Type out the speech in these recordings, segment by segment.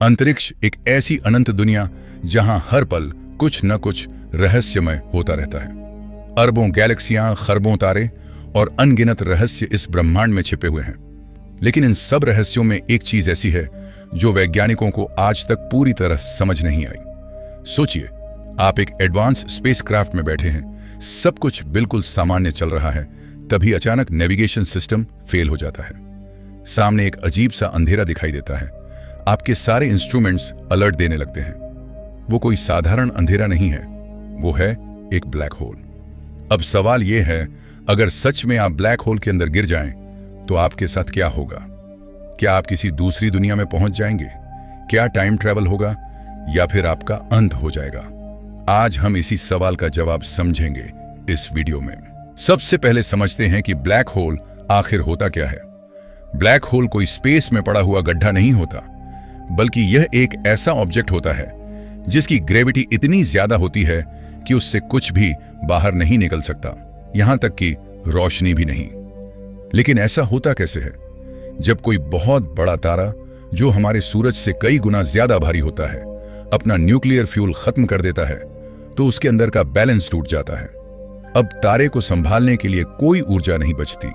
अंतरिक्ष एक ऐसी अनंत दुनिया जहां हर पल कुछ न कुछ रहस्यमय होता रहता है। अरबों गैलेक्सियां, खरबों तारे और अनगिनत रहस्य इस ब्रह्मांड में छिपे हुए हैं। लेकिन इन सब रहस्यों में एक चीज ऐसी है जो वैज्ञानिकों को आज तक पूरी तरह समझ नहीं आई। सोचिए, आप एक एडवांस स्पेसक्राफ्ट में बैठे हैं, सब कुछ बिल्कुल सामान्य चल रहा है, तभी अचानक नेविगेशन सिस्टम फेल हो जाता है। सामने एक अजीब सा अंधेरा दिखाई देता है। आपके सारे इंस्ट्रूमेंट्स अलर्ट देने लगते हैं। वो कोई साधारण अंधेरा नहीं है, वो है एक ब्लैक होल। अब सवाल यह है, अगर सच में आप ब्लैक होल के अंदर गिर जाएं, तो आपके साथ क्या होगा? क्या आप किसी दूसरी दुनिया में पहुंच जाएंगे? क्या टाइम ट्रैवल होगा या फिर आपका अंत हो जाएगा? आज हम इसी सवाल का जवाब समझेंगे इस वीडियो में। सबसे पहले समझते हैं कि ब्लैक होल आखिर होता क्या है। ब्लैक होल कोई स्पेस में पड़ा हुआ गड्ढा नहीं होता, बल्कि यह एक ऐसा ऑब्जेक्ट होता है जिसकी ग्रेविटी इतनी ज्यादा होती है कि उससे कुछ भी बाहर नहीं निकल सकता, यहां तक कि रोशनी भी नहीं। लेकिन ऐसा होता कैसे है? जब कोई बहुत बड़ा तारा, जो हमारे सूरज से कई गुना ज्यादा भारी होता है, अपना न्यूक्लियर फ्यूल खत्म कर देता है, तो उसके अंदर का बैलेंस टूट जाता है। अब तारे को संभालने के लिए कोई ऊर्जा नहीं बचती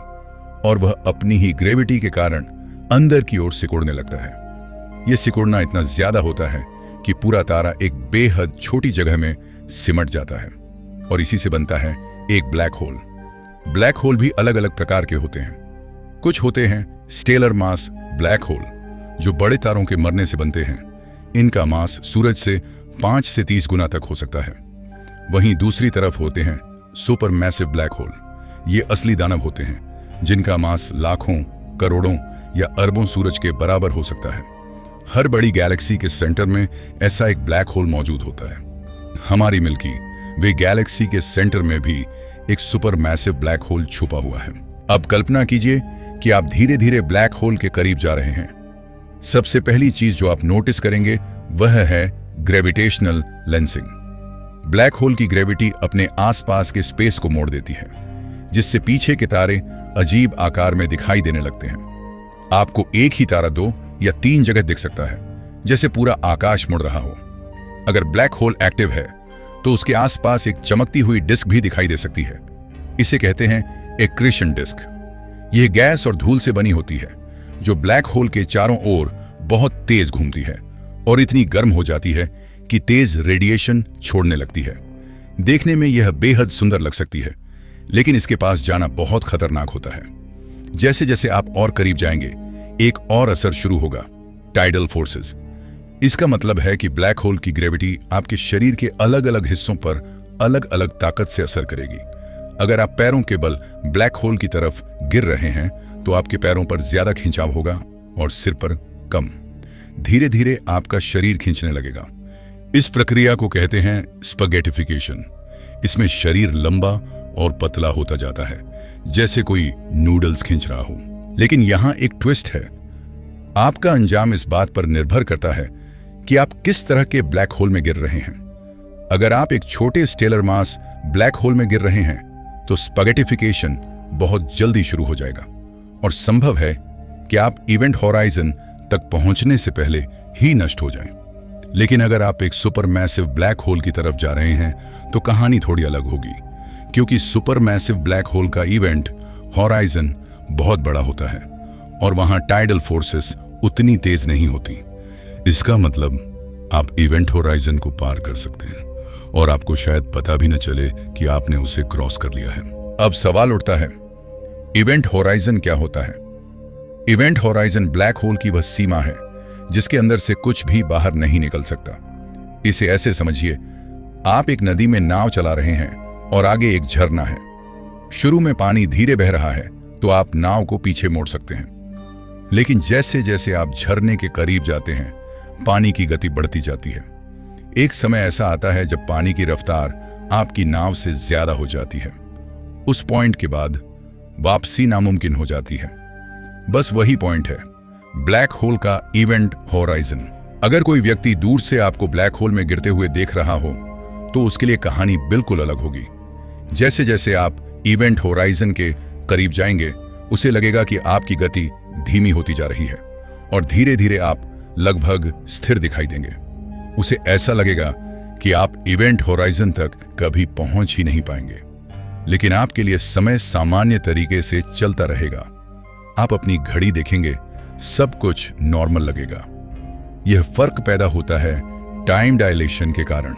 और वह अपनी ही ग्रेविटी के कारण अंदर की ओर सिकुड़ने लगता है। यह सिकुड़ना इतना ज्यादा होता है कि पूरा तारा एक बेहद छोटी जगह में सिमट जाता है और इसी से बनता है एक ब्लैक होल। ब्लैक होल भी अलग अलग प्रकार के होते हैं। कुछ होते हैं स्टेलर मास ब्लैक होल, जो बड़े तारों के मरने से बनते हैं। इनका मास सूरज से 5 से 30 गुना तक हो सकता है। वहीं दूसरी तरफ होते हैं सुपर मैसिव ब्लैक होल। ये असली दानव होते हैं जिनका मास लाखों, करोड़ों या अरबों सूरज के बराबर हो सकता है। हर बड़ी गैलेक्सी के सेंटर में ऐसा एक ब्लैक होल मौजूद होता है। हमारी मिल्की वे गैलेक्सी के सेंटर में भी एक सुपर मैसिव ब्लैक होल छुपा हुआ है। अब कल्पना कीजिए कि आप धीरे धीरे ब्लैक होल के करीब जा रहे हैं। सबसे पहली चीज जो आप नोटिस करेंगे वह है ग्रेविटेशनल लेंसिंग। ब्लैक होल की ग्रेविटी अपने आसपास के स्पेस को मोड़ देती है, जिससे पीछे के तारे अजीब आकार में दिखाई देने लगते हैं। आपको एक ही तारा 2 या 3 जगह दिख सकता है, जैसे पूरा आकाश मुड़ रहा हो। अगर ब्लैक होल एक्टिव है तो उसके आसपास एक चमकती हुई डिस्क भी दिखाई दे सकती है। इसे कहते हैं एक्रीशन डिस्क। यह गैस और धूल से बनी होती है, जो ब्लैक होल के चारों ओर बहुत तेज घूमती है और इतनी गर्म हो जाती है कि तेज रेडिएशन छोड़ने लगती है। देखने में यह बेहद सुंदर लग सकती है, लेकिन इसके पास जाना बहुत खतरनाक होता है। जैसे जैसे आप और करीब जाएंगे, एक और असर शुरू होगा, टाइडल फोर्सेस। इसका मतलब है कि ब्लैक होल की ग्रेविटी आपके शरीर के अलग अलग हिस्सों पर अलग अलग ताकत से असर करेगी। अगर आप पैरों के बल ब्लैक होल की तरफ गिर रहे हैं, तो आपके पैरों पर ज्यादा खिंचाव होगा और सिर पर कम। धीरे धीरे आपका शरीर खींचने लगेगा। इस प्रक्रिया को कहते हैं स्पगेटिफिकेशन। इसमें शरीर लंबा और पतला होता जाता है, जैसे कोई नूडल्स खींच रहा हो। लेकिन यहां एक ट्विस्ट है। आपका अंजाम इस बात पर निर्भर करता है कि आप किस तरह के ब्लैक होल में गिर रहे हैं। अगर आप एक छोटे स्टेलर मास ब्लैक होल में गिर रहे हैं, तो स्पगेटिफिकेशन बहुत जल्दी शुरू हो जाएगा और संभव है कि आप इवेंट होराइजन तक पहुंचने से पहले ही नष्ट हो जाएं। लेकिन अगर आप एक सुपर मैसिव ब्लैक होल की तरफ जा रहे हैं, तो कहानी थोड़ी अलग होगी, क्योंकि सुपर मैसिव ब्लैक होल का इवेंट होराइजन बहुत बड़ा होता है और वहां टाइडल फोर्सेस उतनी तेज नहीं होती। इसका मतलब आप इवेंट होराइजन को पार कर सकते हैं और आपको शायद पता भी न चले कि आपने उसे क्रॉस कर लिया है। अब सवाल उठता है, इवेंट होराइजन क्या होता है? इवेंट होराइजन ब्लैक होल की वह सीमा है जिसके अंदर से कुछ भी बाहर नहीं निकल सकता। इसे ऐसे समझिए, आप एक नदी में नाव चला रहे हैं और आगे एक झरना है। शुरू में पानी धीरे बह रहा है तो आप नाव को पीछे मोड़ सकते हैं, लेकिन जैसे जैसे आप झरने के करीब जाते हैं, पानी की गति बढ़ती जाती है। एक समय ऐसा आता है जब पानी की रफ्तार आपकी नाव से ज्यादा हो जाती है। उस पॉइंट के बाद वापसी नामुमकिन हो जाती है। बस वही पॉइंट है ब्लैक होल का इवेंट होराइजन। अगर कोई व्यक्ति दूर से आपको ब्लैक होल में गिरते हुए देख रहा हो, तो उसके लिए कहानी बिल्कुल अलग होगी। जैसे जैसे आप इवेंट होराइजन के करीब जाएंगे, उसे लगेगा कि आपकी गति धीमी होती जा रही है और धीरे धीरे आप लगभग स्थिर दिखाई देंगे। उसे ऐसा लगेगा कि आप इवेंट होराइजन तक कभी पहुंच ही नहीं पाएंगे। लेकिन आपके लिए समय सामान्य तरीके से चलता रहेगा। आप अपनी घड़ी देखेंगे, सब कुछ नॉर्मल लगेगा। यह फर्क पैदा होता है टाइम डायलेशन के कारण,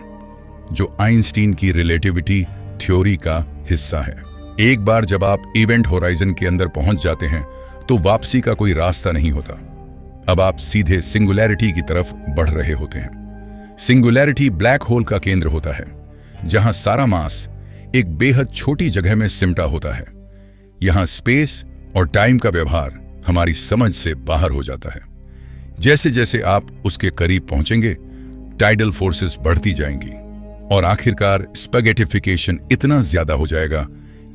जो आइंस्टीन की रिलेटिविटी थ्योरी का हिस्सा है। एक बार जब आप इवेंट होराइजन के अंदर पहुंच जाते हैं तो वापसी का कोई रास्ता नहीं होता। अब आप सीधे सिंगुलैरिटी की तरफ बढ़ रहे होते हैं। सिंगुलैरिटी ब्लैक होल का केंद्र होता है, जहां सारा मास एक बेहद छोटी जगह में सिमटा होता है। यहां स्पेस और टाइम का व्यवहार हमारी समझ से बाहर हो जाता है। जैसे जैसे आप उसके करीब पहुंचेंगे, टाइडल फोर्सेस बढ़ती जाएंगी और आखिरकार स्पैगेटिफिकेशन इतना ज्यादा हो जाएगा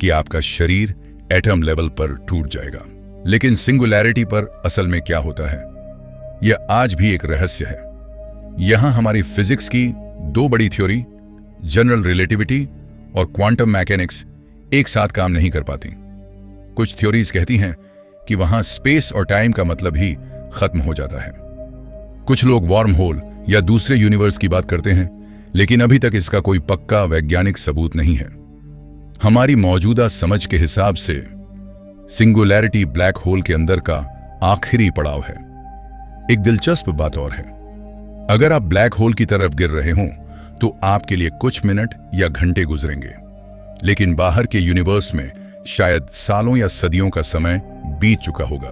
कि आपका शरीर एटम लेवल पर टूट जाएगा। लेकिन सिंगुलैरिटी पर असल में क्या होता है, यह आज भी एक रहस्य है। यहां हमारी फिजिक्स की दो बड़ी थ्योरी, जनरल रिलेटिविटी और क्वांटम मैकेनिक्स, एक साथ काम नहीं कर पाती। कुछ थ्योरीज कहती हैं कि वहां स्पेस और टाइम का मतलब ही खत्म हो जाता है। कुछ लोग वार्म होल या दूसरे यूनिवर्स की बात करते हैं, लेकिन अभी तक इसका कोई पक्का वैज्ञानिक सबूत नहीं है। हमारी मौजूदा समझ के हिसाब से सिंगुलैरिटी ब्लैक होल के अंदर का आखिरी पड़ाव है। एक दिलचस्प बात और है, अगर आप ब्लैक होल की तरफ गिर रहे हों तो आपके लिए कुछ मिनट या घंटे गुजरेंगे, लेकिन बाहर के यूनिवर्स में शायद सालों या सदियों का समय बीत चुका होगा,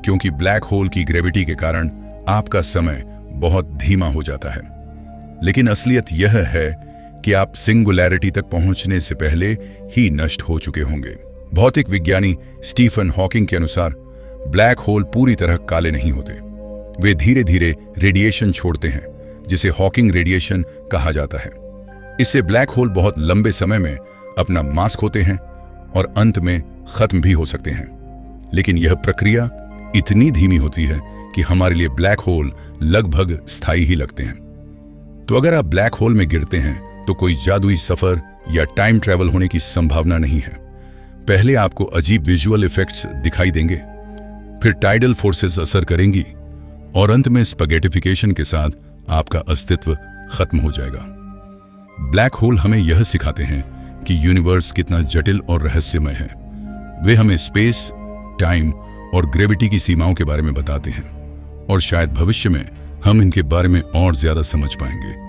क्योंकि ब्लैक होल की ग्रेविटी के कारण आपका समय बहुत धीमा हो जाता है। लेकिन असलियत यह है कि आप सिंगुलैरिटी तक पहुंचने से पहले ही नष्ट हो चुके होंगे। भौतिक विज्ञानी स्टीफन हॉकिंग के अनुसार ब्लैक होल पूरी तरह काले नहीं होते। वे धीरे धीरे रेडिएशन छोड़ते हैं, जिसे हॉकिंग रेडिएशन कहा जाता है। इससे ब्लैक होल बहुत लंबे समय में अपना मास खोते हैं और अंत में खत्म भी हो सकते हैं। लेकिन यह प्रक्रिया इतनी धीमी होती है कि हमारे लिए ब्लैक होल लगभग स्थायी ही लगते हैं। तो अगर आप ब्लैक होल में गिरते हैं तो कोई जादुई सफर या टाइम ट्रैवल होने की संभावना नहीं है। पहले आपको अजीब विजुअल इफेक्ट्स दिखाई देंगे, फिर टाइडल फोर्सेस असर करेंगी और अंत में स्पैगेटिफिकेशन के साथ आपका अस्तित्व खत्म हो जाएगा। ब्लैक होल हमें यह सिखाते हैं कि यूनिवर्स कितना जटिल और रहस्यमय है। वे हमें स्पेस, टाइम और ग्रेविटी की सीमाओं के बारे में बताते हैं और शायद भविष्य में हम इनके बारे में और ज्यादा समझ पाएंगे।